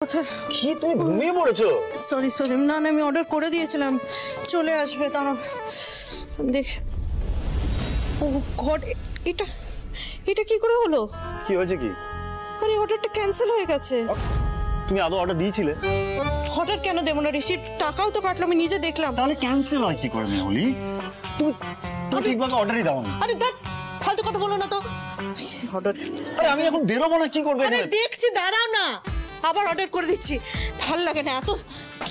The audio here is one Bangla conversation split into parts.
কি তুমি ঘুমিয়ে পড়েছো? সরি সরি, না না আমি অর্ডার করে দিয়েছিলাম, চলে আসবে। কারণ দেখ, ও গড, এটা এটা কি করে হলো? কি হয়েছে কি? আরে অর্ডারটা ক্যান্সেল হয়ে গেছে। তুমি আদৌ অর্ডার দিয়েছিলে? অর্ডার কেন দেবো না, রিসিপ্ট টাকাও তো কাটলো, আমি নিজে দেখলাম। তাহলে ক্যান্সেল হয় কি করে মেহুলি? তুমি ঠিকভাবে অর্ডারই দাও না। আরে দেখ, ফালতু কথা বলো না তো। অর্ডার, আরে আমি এখন বেরোবো না, কি করবে? আরে দেখছি, দাঁড়াও না, আবার অর্ডার করে দিচ্ছি। ভাল লাগে না এত,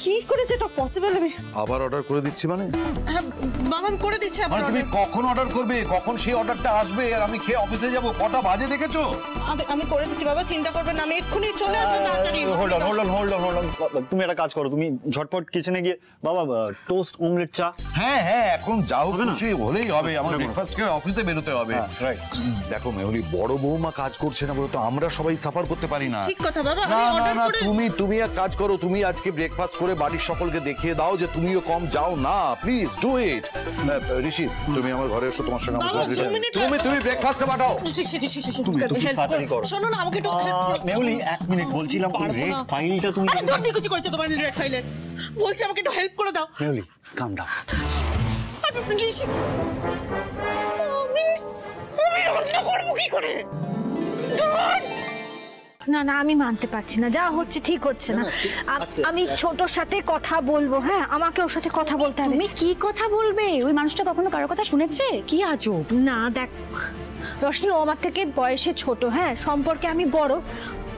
কি করে যেটা পসিবল? আমি আবার অর্ডার করে দিচ্ছি মানে? হ্যাঁ বাবা, আমি করে দিচ্ছি আবার। তুমি কখন অর্ডার করবে, কখন সেই অর্ডারটা আসবে আর আমি খেয়ে অফিসে যাব? কটা বাজে দেখেছো? আমি করে দিচ্ছি বাবা, চিন্তা করবেন না, আমি এক্ষুনি চলে আসবো তাড়াতাড়ি। Hold on. তুমি একটা কাজ করো, তুমি ঝটপট কিচেনে গিয়ে বাবা টোস্ট অমলেট চা। হ্যাঁ হ্যাঁ, এখন যাও খুশি হলেই হবে, আমার ব্রেকফাস্ট খেয়ে অফিসে বেরোতে হবে। দেখো মেহুলি, বড় বৌমা কাজ করছে না বলে তো আমরা সবাই সাফার করতে পারি না। ঠিক কথা বাবা, না আমি না অর্ডার না, করে। তুমি এক কাজ করো, তুমি আজকে ব্রেকফাস্ট করে বাড়ির সকলকে দেখিয়ে দাও যে তুমিও কম যাও না। Please do it. ঋষি, তুমি আমার ঘরে এসো, তোমার সঙ্গে তুমি ব্রেকফাস্টে পাঠাও। তুমি তাড়াতাড়ি করো। শোনো না, আমাকে একটু মেহুলি 1 মিনিট বলছিলাম, রেড ফাইলটা তুমি। আরে ধর কিছু করেছে তোমার রেড ফাইলের, বলছি আমাকে একটু হেল্প করে দাও। মেহুলি কাম ডাউন। আমি রান্না করবো কি করে? না না, আমি মানতে পারছি না, যা হচ্ছে ঠিক হচ্ছে না। আমি ছোটর সাথে কথা বলবো। হ্যাঁ, আমাকে ওর সাথে কথা বলতে হবে। তুমি কি কথা বলবে? ওই মানুষটা কখনো কারোর কথা শুনেছে? কি আজব। না দেখ রশনি, ও আমার থেকে বয়সে ছোট, হ্যাঁ সম্পর্কে আমি বড়,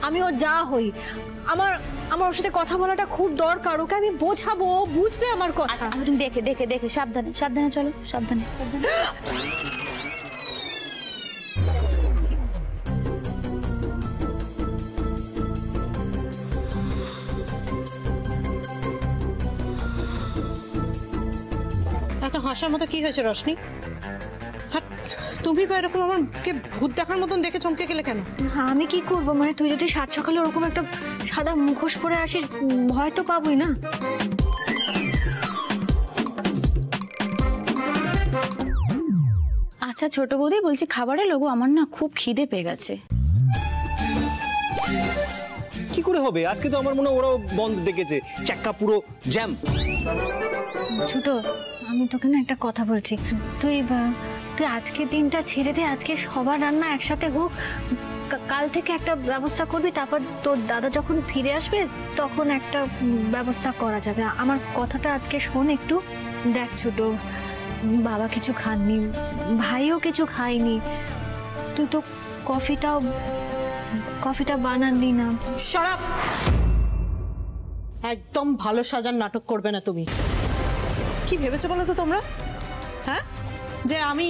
আমি ও যা হই, আমার ওর সাথে কথা বলাটা খুব দরকার। ওকে আমি বোঝাবো, বুঝবে আমার কথা। তুমি দেখে সাবধানে সাবধানে চলো, সাবধানে সাবধানে। এত হাসার মতো কি হয়েছে রশনি? তুমি বা এরকম আমাকে ভূত দেখার মতন দেখে চমকে গেলে কেন? আমি কি করব, মানে তুই যদি সাত সকালে ওরকম একটা সাদা মুখোশ পরে আসিস, ভয় তো পাবই না। আচ্ছা ছোট বৌদি, বলছি খাবারের লোগো, আমার না খুব খিদে পেয়ে গেছে। কি করে হবে? আজকে তো আমার মনে হয় ওরাও বন্ধ দেখেছে, চাক্কা পুরো জ্যাম। ছোট, আমি তোকে না একটা কথা বলছি, তুই আজকে দিনটা ছেড়ে দে, আজকে সবার রান্না একসাথে হোক, কাল থেকে একটা ব্যবস্থা করবি, তারপর তোর দাদা যখন ফিরে আসবে তখন একটা ব্যবস্থা করা যাবে। আমার কথাটা আজকে শোন একটু। দেখ ছোট, বাবা কিছু খাননি, ভাইও কিছু খায়নি, তুই তো কফিটা বানাননি না। Shut up! একদম ভালো সাজার নাটক করবে না তুমি। কি ভেবেছো বলো তো তোমরা? হ্যাঁ, যে আমি